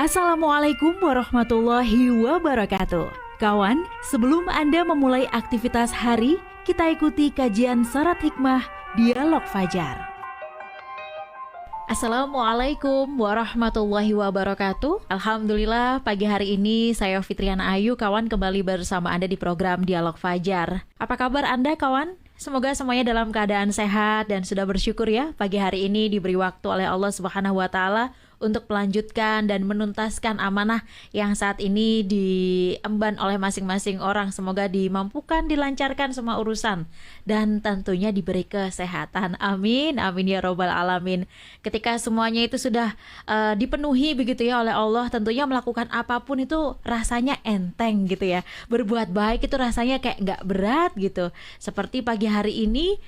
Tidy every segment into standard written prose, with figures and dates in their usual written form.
Assalamualaikum warahmatullahi wabarakatuh. Kawan, sebelum Anda memulai aktivitas hari, kita ikuti kajian Syarat Hikmah Dialog Fajar. Assalamualaikum warahmatullahi wabarakatuh. Alhamdulillah pagi hari ini saya Fitriana Ayu, kawan, kembali bersama Anda di program Dialog Fajar. Apa kabar Anda, kawan? Semoga semuanya dalam keadaan sehat dan sudah bersyukur ya pagi hari ini diberi waktu oleh Allah Subhanahu wa Ta'ala untuk melanjutkan dan menuntaskan amanah yang saat ini diemban oleh masing-masing orang. Semoga dimampukan, dilancarkan semua urusan dan tentunya diberi kesehatan. Amin, amin ya robbal alamin. Ketika semuanya itu sudah dipenuhi begitu ya oleh Allah, tentunya melakukan apapun itu rasanya enteng gitu ya. Berbuat baik itu rasanya kayak nggak berat gitu. Seperti pagi hari ini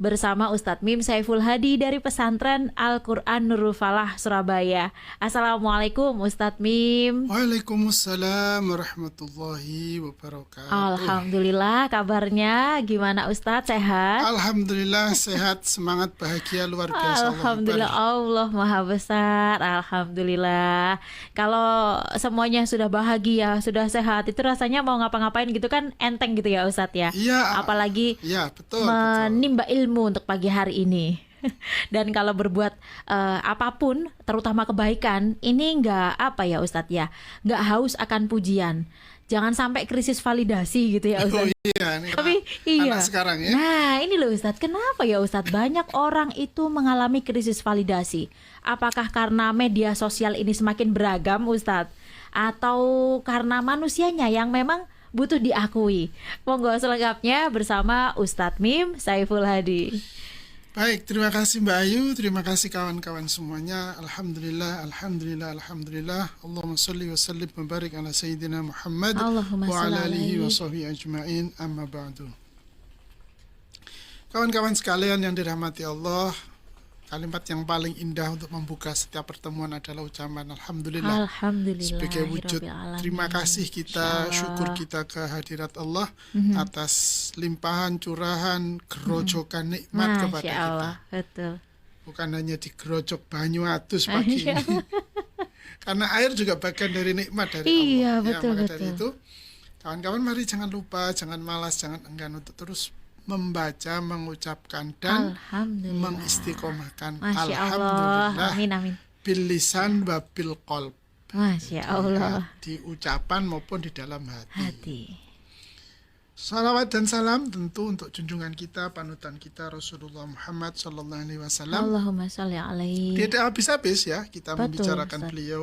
bersama Ustadz Mim Saiful Hadi dari Pesantren Al-Quran Nurul Falah, Surabaya. Assalamualaikum Ustadz Mim. Waalaikumsalam warahmatullahi wabarakatuh. Alhamdulillah, kabarnya gimana Ustadz, sehat? Alhamdulillah sehat, semangat, bahagia, luar biasa. Alhamdulillah, Allah Maha Besar. Alhamdulillah. Kalau semuanya sudah bahagia, sudah sehat, itu rasanya mau ngapa-ngapain gitu kan enteng gitu ya Ustadz ya. Iya. Apalagi ya, betul, menimba ilmu untuk pagi hari ini. Dan kalau berbuat apapun, terutama kebaikan, ini nggak apa ya Ustadz ya, nggak haus akan pujian. Jangan sampai krisis validasi gitu ya Ustadz. Oh iya, nih, Tapi iya. anak sekarang ya. Nah ini loh Ustadz, kenapa ya Ustadz banyak orang itu mengalami krisis validasi? Apakah karena media sosial ini semakin beragam Ustadz? Atau karena manusianya yang memang butuh diakui? Monggo selengkapnya bersama Ustadz Mim Saiful Hadi. Baik, terima kasih Mbak Ayu, terima kasih kawan-kawan semuanya. Alhamdulillah, alhamdulillah, alhamdulillah. Allahumma salli wa sallim wa barik ala Sayyidina Muhammad Allahumma wa ala salli alihi wa sahbihi ajma'in, amma ba'du. Kawan-kawan sekalian yang dirahmati Allah, kalimat yang paling indah untuk membuka setiap pertemuan adalah ucapan Alhamdulillah. Alhamdulillah Sebagai wujud terima kasih kita, syukur kita kehadirat Allah atas limpahan, curahan, gerojokan nikmat kepada Masya Allah, kita. betul. Bukan hanya digerojok banyu atus pagi ini. Karena air juga bagian dari nikmat dari Iya, Allah. betul, Maka betul. dari itu, kawan-kawan mari jangan lupa, jangan malas, jangan enggan untuk terus membaca, mengucapkan dan Alhamdulillah. mengistiqomahkan Masya Allah. Alhamdulillah Amin, amin. bil lisan wa bil qalb. Masya Allah. Di ucapan maupun di dalam hati. Hati. Salawat dan salam tentu untuk junjungan kita, panutan kita Rasulullah Muhammad sallallahu alaihi wasallam. Allahumma sholli alaihi. Tidak habis-habis ya kita Betul, membicarakan Ustaz. beliau,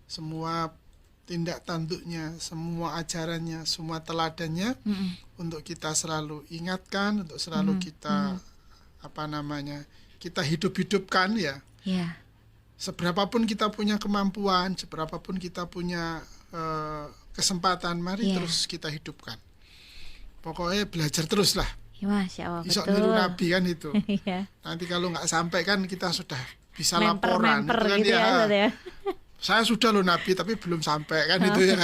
semua tindak tanduknya, semua ajarannya, semua teladannya untuk kita selalu ingatkan, untuk selalu kita kita hidup-hidupkan ya. Ya. Seberapapun kita punya kemampuan, seberapapun kita punya kesempatan, mari Iya. terus kita hidupkan. Pokoknya belajar terus lah. Ya, Masya Allah, Isok betul. niru Nabi kan itu. Iya. Nanti kalau nggak sampai kan kita sudah bisa laporan. Memper Itu kan gitu ya, Ustaz ya. Saya sudah loh Nabi tapi belum sampai kan itu ya.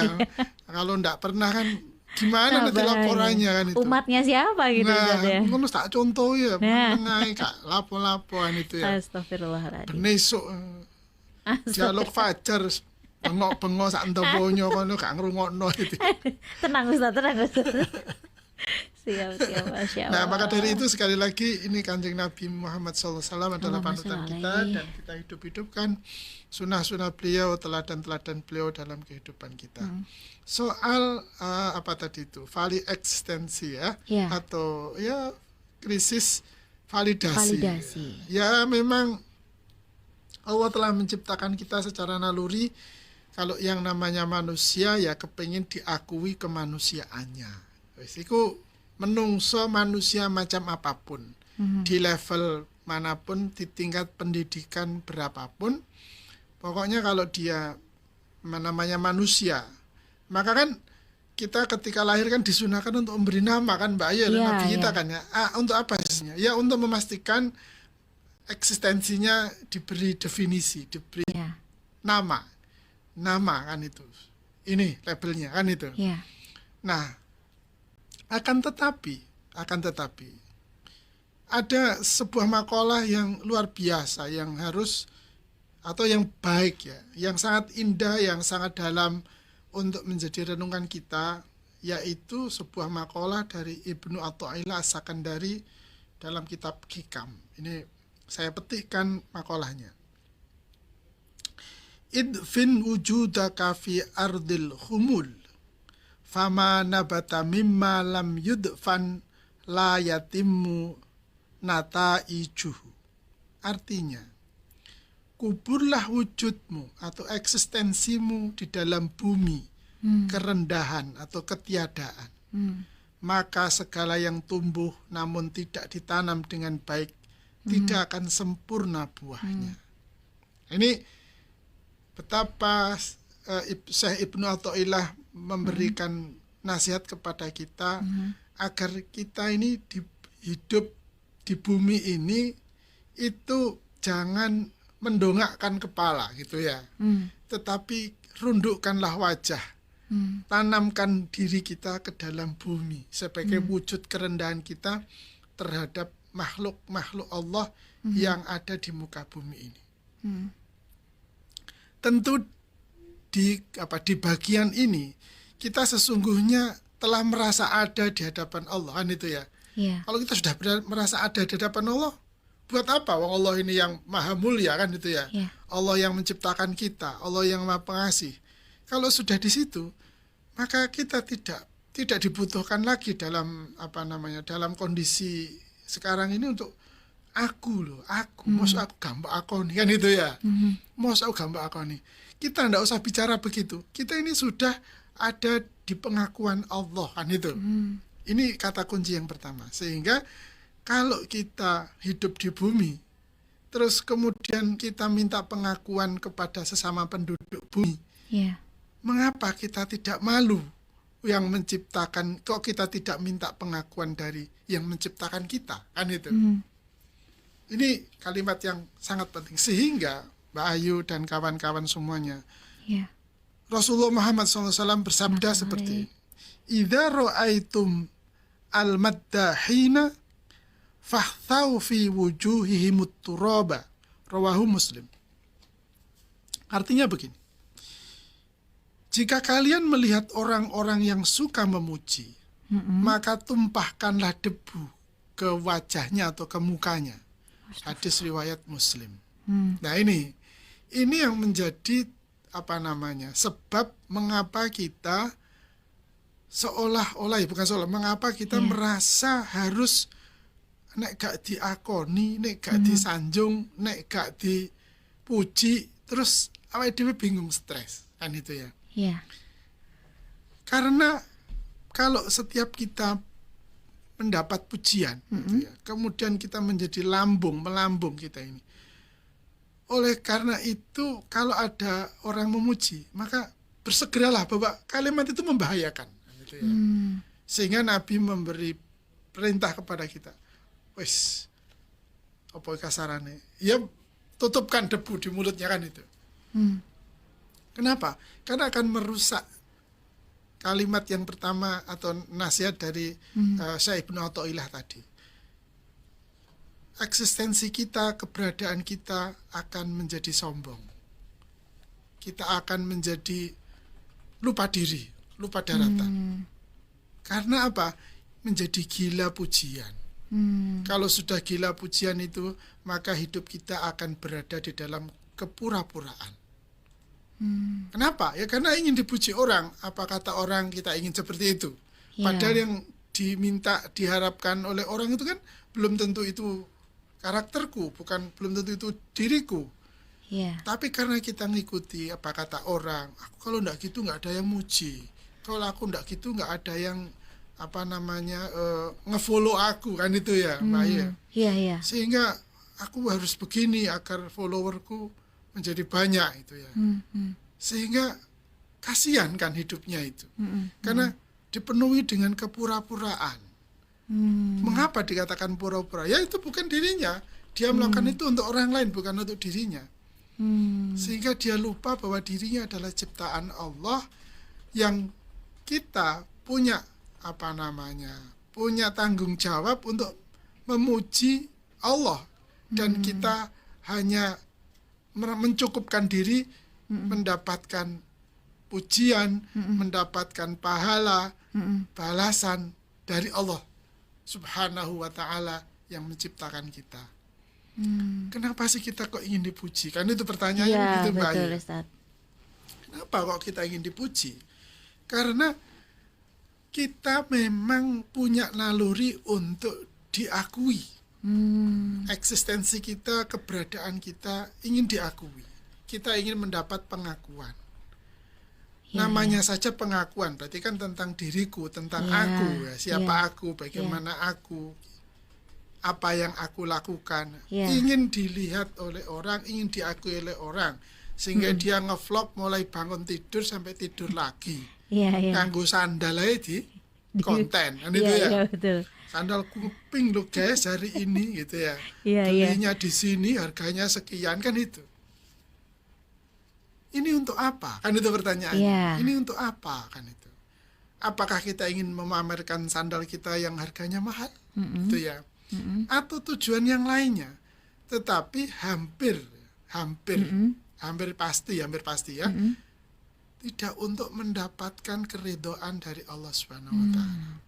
Kalau nggak pernah kan gimana Nah, nanti bahaya. laporannya kan itu. Umatnya siapa gitu Ustaz ya. Nah, ngono tak contoh ya, Nah. menengai kak lapo-lapoan itu ya. Astagfirullahaladzim. Benesuk dialog fajar bengok-bengok sak ndoponyo kono gak ngrungokno itu. Tenang Ustaz, tenang Ustaz. Siap, Masya Allah. Nah, maka dari itu sekali lagi ini Kanjeng Nabi Muhammad SAW adalah Allahumma panutan sholli kita alaihi. dan kita hidup-hidupkan sunnah-sunnah beliau, teladan-teladan beliau dalam kehidupan kita. Soal apa tadi itu? Eksistensi ya, Ya. atau ya krisis validasi. Validasi. Ya memang Allah telah menciptakan kita secara naluri. Kalau yang namanya manusia ya kepengin diakui kemanusiaannya. Wis iku menungso manusia macam apapun, di level manapun, di tingkat pendidikan berapapun, pokoknya kalau dia namanya manusia, maka kan kita ketika lahir kan disunahkan untuk memberi nama kan Mbak Ayu, Iya, Nabi kita iya. kan ya. Untuk apa sih? Ya untuk memastikan eksistensinya diberi definisi, diberi Ya. nama kan itu. Ini labelnya kan itu. Ya. Nah, akan tetapi ada sebuah makalah yang luar biasa yang harus atau yang baik ya, yang sangat indah, yang sangat dalam untuk menjadi renungan kita, yaitu sebuah makalah dari Ibnu Athaillah As-Sakandari dalam kitab Hikam. Ini saya petikkan makalahnya. Idfin wujudaka fi ardil khumul fama nabata mimma lam yudfan la yatimmu nataijuhu. Artinya, kuburlah wujudmu atau eksistensimu di dalam bumi, kerendahan atau ketiadaan. Maka segala yang tumbuh namun tidak ditanam dengan baik tidak akan sempurna buahnya. Ini betapa Syekh Ibnu Athaillah memberikan nasihat kepada kita agar kita ini hidup di bumi ini itu jangan mendongakkan kepala gitu ya, tetapi rundukkanlah wajah, tanamkan diri kita ke dalam bumi sebagai wujud kerendahan kita terhadap makhluk-makhluk Allah yang ada di muka bumi ini. Tentu di bagian ini kita sesungguhnya telah merasa ada di hadapan Allah, kan itu ya. Kalau kita sudah merasa ada di hadapan Allah, buat apa? Wong Allah ini yang maha mulia, kan itu ya. Allah yang menciptakan kita, Allah yang maha pengasih. Kalau sudah di situ, maka kita tidak dibutuhkan lagi dalam dalam kondisi sekarang ini untuk aku, masa aku gambar aku nih, kan itu ya. Masa aku gambar aku nih. Kita tidak usah bicara begitu. Kita ini sudah ada di pengakuan Allah, kan itu. Ini kata kunci yang pertama. Sehingga kalau kita hidup di bumi, terus kemudian kita minta pengakuan kepada sesama penduduk bumi, mengapa kita tidak malu yang menciptakan, kok kita tidak minta pengakuan dari yang menciptakan kita, kan itu. Ini kalimat yang sangat penting. Sehingga Mbak Ayu dan kawan-kawan semuanya, Rasulullah Muhammad SAW bersabda seperti ini, idza ra'aitum al-maddahina fahtau fi wujuhihimut turaba, rawahu Muslim. Artinya begini, jika kalian melihat orang-orang yang suka memuji, maka tumpahkanlah debu ke wajahnya atau ke mukanya. Hadis riwayat Muslim. Nah ini yang menjadi sebab mengapa kita mengapa kita merasa harus nek gak diakoni, nek gak disanjung, nek gak dipuji, terus awake dhewe bingung, stres, kan itu ya. Karena kalau setiap kita mendapat pujian, gitu ya, kemudian kita menjadi melambung kita ini. Oleh karena itu, kalau ada orang memuji, maka bersegeralah bahwa kalimat itu membahayakan, gitu ya. Sehingga Nabi memberi perintah kepada kita, wes, apa kasarane, ya tutupkan debu di mulutnya, kan itu. Kenapa? Karena akan merusak kalimat yang pertama atau nasihat dari Syekh Ibnu Athaillah tadi. Eksistensi kita, keberadaan kita akan menjadi sombong. Kita akan menjadi lupa diri, lupa daratan. Karena apa? Menjadi gila pujian. Kalau sudah gila pujian itu, maka hidup kita akan berada di dalam kepura-puraan. Kenapa? Ya karena ingin dipuji orang. Apa kata orang, kita ingin seperti itu. Padahal yang diharapkan oleh orang itu kan belum tentu itu karakterku, belum tentu itu diriku. Tapi karena kita ngikuti apa kata orang, aku kalau enggak gitu enggak ada yang muji. Kalau aku enggak gitu enggak ada yang ngefollow aku, kan itu ya, Mbak ya. Sehingga aku harus begini agar followerku menjadi banyak itu ya. Sehingga kasihan kan hidupnya itu. Karena dipenuhi dengan kepura-puraan. Mengapa dikatakan pura-pura? Ya itu bukan dirinya. Dia melakukan itu untuk orang lain, bukan untuk dirinya. Sehingga dia lupa bahwa dirinya adalah ciptaan Allah yang kita punya punya tanggung jawab untuk memuji Allah, dan kita hanya mencukupkan diri mendapatkan pujian, mendapatkan pahala, balasan dari Allah Subhanahu wa ta'ala yang menciptakan kita. Kenapa sih kita kok ingin dipuji? Kan itu pertanyaannya Ya, begitu Mbak betul Ayu. Ustaz. Kenapa kok kita ingin dipuji? Karena kita memang punya naluri untuk diakui. Eksistensi kita, keberadaan kita ingin diakui. Kita ingin mendapat pengakuan. Namanya saja pengakuan, berarti kan tentang diriku, tentang aku, ya, siapa aku, bagaimana aku, apa yang aku lakukan. Ingin dilihat oleh orang, ingin diakui oleh orang, sehingga dia ngevlog mulai bangun tidur sampai tidur lagi. Nganggo sandal aja di konten, kan itu ya. Iya, betul. Sandal kuping lo guys hari ini gitu ya. Belinya di sini harganya sekian, kan itu. Ini untuk apa? Kan itu pertanyaannya. Ini untuk apa? Kan itu. Apakah kita ingin memamerkan sandal kita yang harganya mahal? Itu ya. Atau tujuan yang lainnya. Tetapi hampir pasti ya. Tidak untuk mendapatkan keridhaan dari Allah Subhanahu wa taala.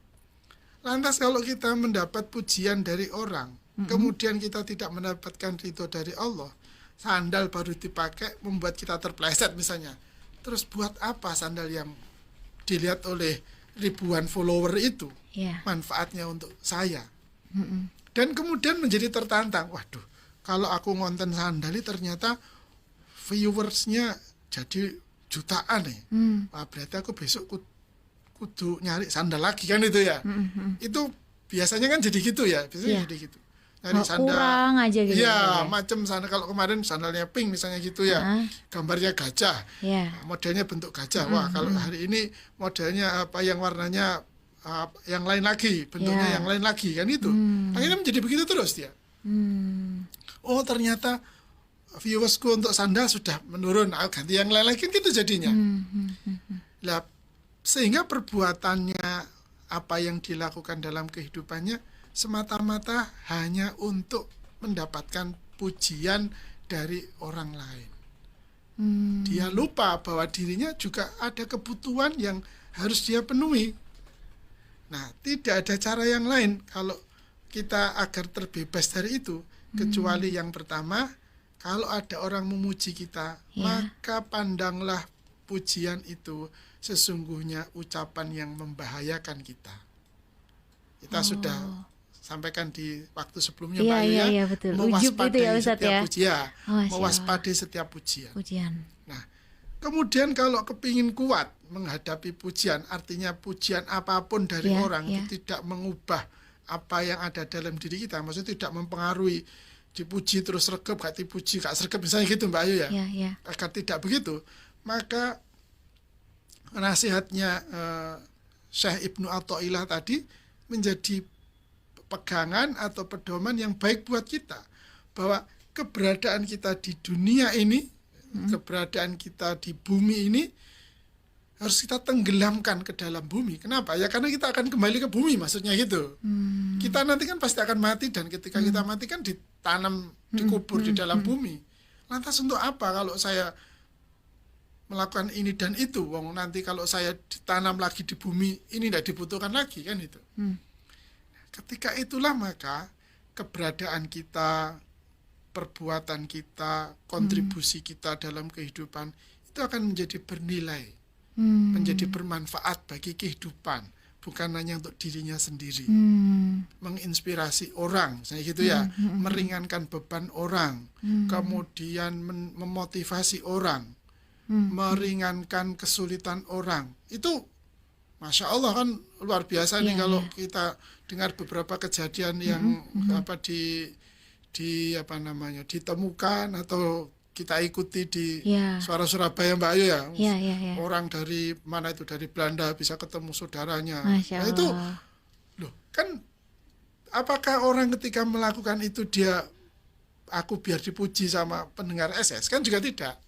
Lantas kalau kita mendapat pujian dari orang, kemudian kita tidak mendapatkan ridho dari Allah, sandal baru dipakai membuat kita terpleset misalnya. Terus buat apa sandal yang dilihat oleh ribuan follower itu? Manfaatnya untuk saya. Dan kemudian menjadi tertantang. Waduh, kalau aku ngonten sandali ternyata viewersnya jadi jutaan nih. Wah, berarti aku besok kudu nyari sandal lagi, kan itu ya. Itu biasanya kan jadi gitu ya. Biasanya jadi gitu. Nyari sandal kurang aja gitu. Iya, macam sandal. Kalau kemarin sandalnya pink misalnya gitu ya. Gambarnya gajah. Modelnya bentuk gajah. Wah, kalau hari ini modelnya apa yang warnanya yang lain lagi, bentuknya yang lain lagi, kan itu. Akhirnya menjadi begitu terus dia. Oh, ternyata viewersku untuk sandal sudah menurun, ganti yang lain lagi, kan gitu jadinya. Lah, sehingga perbuatannya, apa yang dilakukan dalam kehidupannya semata-mata hanya untuk mendapatkan pujian dari orang lain. Dia lupa bahwa dirinya juga ada kebutuhan yang harus dia penuhi. Nah, tidak ada cara yang lain kalau kita agar terbebas dari itu, kecuali yang pertama, kalau ada orang memuji kita, maka pandanglah pujian itu sesungguhnya ucapan yang membahayakan kita. Kita sudah sampaikan di waktu sebelumnya Pak Ayu ya, mewaspadai setiap pujian, mewaspadai setiap pujian. Nah, kemudian kalau kepingin kuat menghadapi pujian, artinya pujian apapun dari orang itu tidak mengubah apa yang ada dalam diri kita, maksudnya tidak mempengaruhi dipuji terus sregep, gak dipuji gak sregep, misalnya gitu Mbak Ayu ya. Agar tidak begitu, maka nasihatnya Syekh Ibnu Athaillah tadi menjadi pegangan atau pedoman yang baik buat kita, bahwa keberadaan kita di dunia ini, keberadaan kita di bumi ini harus kita tenggelamkan ke dalam bumi. Kenapa? Ya karena kita akan kembali ke bumi, maksudnya gitu. Kita nanti kan pasti akan mati, dan ketika kita mati kan ditanam, dikubur di dalam bumi. Lantas untuk apa kalau saya melakukan ini dan itu? Wong nanti kalau saya ditanam lagi di bumi, ini tidak dibutuhkan lagi, kan itu. Ketika itulah maka keberadaan kita, perbuatan kita, kontribusi kita dalam kehidupan itu akan menjadi bernilai, menjadi bermanfaat bagi kehidupan, bukan hanya untuk dirinya sendiri. Menginspirasi orang, misalnya gitu ya, meringankan beban orang, kemudian memotivasi orang, meringankan kesulitan orang. Itu Masya Allah kan luar biasa nih kalau kita dengar beberapa kejadian yang apa ditemukan atau kita ikuti di Suara Surabaya Mbak Ayu ya. Orang dari mana itu, dari Belanda bisa ketemu saudaranya. Nah itu loh, kan apakah orang ketika melakukan itu dia aku biar dipuji sama pendengar SS? Kan juga tidak.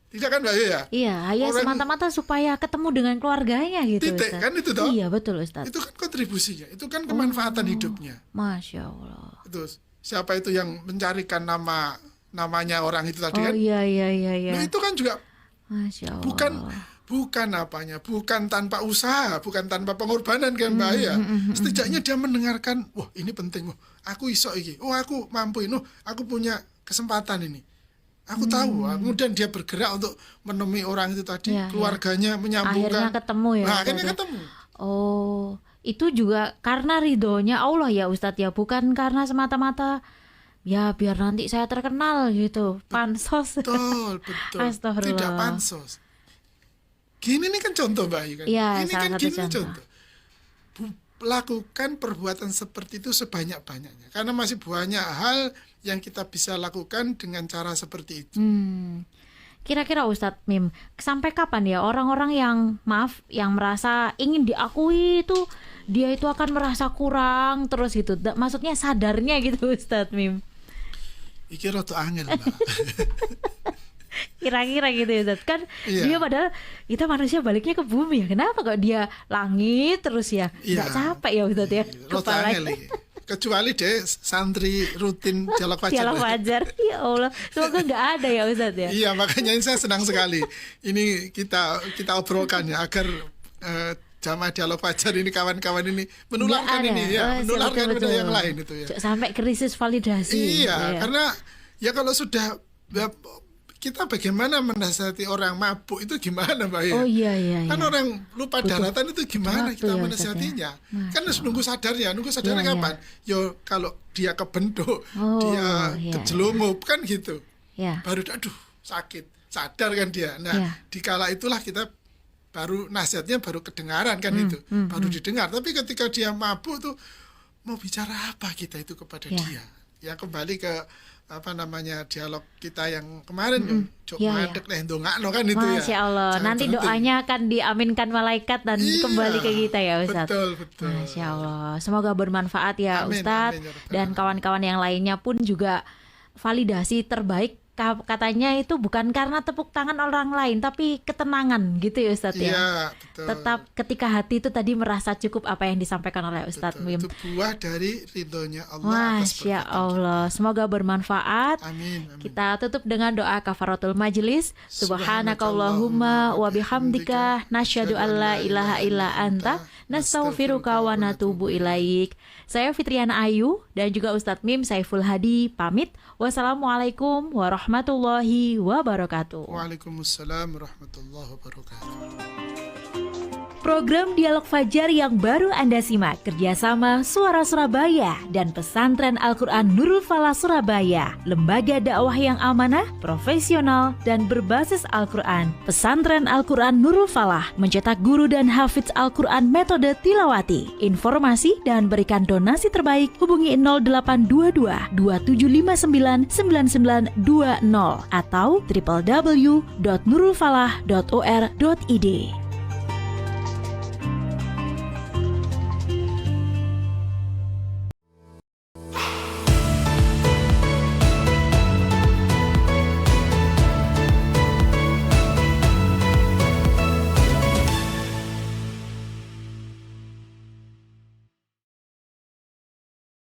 Tidak kan Mbak Ayu ya? Iya, hanya semata-mata supaya ketemu dengan keluarganya gitu. Titik, kan itu toh? Iya, betul Ustaz. Itu kan kontribusinya, itu kan kemanfaatan hidupnya. Masya Allah. Itu siapa itu yang mencarikan nama namanya orang itu tadi Oh kan. iya iya iya iya. Nah, itu kan juga Masya Allah. bukan tanpa usaha, bukan tanpa pengorbanan kan Mbak ya. Setidaknya dia mendengarkan, wah ini penting, wah aku iso iki, oh aku mampu ini, aku punya kesempatan ini. Aku tahu, kemudian dia bergerak untuk menemui orang itu tadi, Ya, keluarganya menyambungkan. Akhirnya ketemu ya. Nah, Ustadz akhirnya ya? ketemu. Oh, itu juga karena ridhonya Allah ya Ustadz ya, bukan karena semata-mata ya biar nanti saya terkenal gitu, pansos. Betul. Astagfirullah. Tidak pansos. Gini nih kan contoh Mbak Ayu kan. Iya, Ini salah kan satu gini contoh. Lakukan perbuatan seperti itu sebanyak-banyaknya. Karena masih banyak hal yang kita bisa lakukan dengan cara seperti itu. Kira-kira Ustadz Mim, sampai kapan ya orang-orang yang yang merasa ingin diakui itu dia itu akan merasa kurang terus gitu. Maksudnya sadarnya gitu Ustadz Mim. Iki rada angel Mbak. Kira-kira gitu ya Ustadz. Kan Iya. dia padahal kita manusia baliknya ke bumi ya. Kenapa kok dia langit terus ya? Nggak Iya. capek ya Ustadz ya? Rada angel iki. Kecuali deh santri rutin dialog fajar. Dialog fajar. Ya Allah, semoga nggak ada ya Ustadz ya. Iya, makanya saya senang sekali. Ini kita obrolkan ya agar jamaah dialog fajar ini kawan-kawan ini menularkan Nggak ada. ini ya, Oh, menularkan betul, kepada betul. yang lain itu ya. Sampai krisis validasi. Iya, Ya. karena ya kalau sudah ya, kita bagaimana menasihati orang mabuk itu gimana Mbak ya? Oh iya iya. Kan iya. orang lupa daratan itu gimana waktu kita ya, menasihatinya? Ustaz, ya. Kan harus nunggu sadarnya Iya, kapan? Yo kalau dia kebentuk, Oh, dia iya, kejelungup kan gitu. Ya. Baru aduh sakit, sadar kan dia. Nah, Iya. dikala itulah kita baru nasihatnya baru kedengaran kan itu, baru didengar. Tapi ketika dia mabuk tuh mau bicara apa kita itu kepada Iya. dia? Ya kembali ke apa namanya dialog kita yang kemarin Cok Iya, mandek leh ndongakno kan itu ya. Masya Allah, Jangan nanti berhenti. doanya akan diaminkan malaikat dan Iya, kembali ke kita ya Ustadz. Betul. Masya Allah, semoga bermanfaat ya Amin, Ustadz. amin, ya Rabbal Dan alamin. kawan-kawan yang lainnya pun juga validasi terbaik katanya itu bukan karena tepuk tangan orang lain, tapi ketenangan gitu ya Ustadz ya. Iya, betul. Tetap ketika hati itu tadi merasa cukup apa yang disampaikan oleh Ustadz Betul. Mim. Itu buah dari ridhonya Allah atas Masya perbuatan Allah, semoga bermanfaat. kita. Amin. Kita tutup dengan doa kafaratul majlis. Subhanakallahumma wa bihamdika nasyhadu an la ilaha illa anta nastaghfiruka wa natubu ilaik. Saya Fitriana Ayu dan juga Ustadz Mim Saiful Hadi pamit. Wassalamualaikum warahmatullahi wabarakatuh. Waalaikumsalam warahmatullahi wabarakatuh. Program Dialog Fajar yang baru Anda simak kerjasama Suara Surabaya dan Pesantren Al-Quran Nurul Falah Surabaya, lembaga dakwah yang amanah, profesional, dan berbasis Al-Quran. Pesantren Al-Quran Nurul Falah mencetak guru dan hafidz Al-Quran metode tilawati. Informasi dan berikan donasi terbaik hubungi 0822 2759 9920 atau www.nurulfalah.or.id.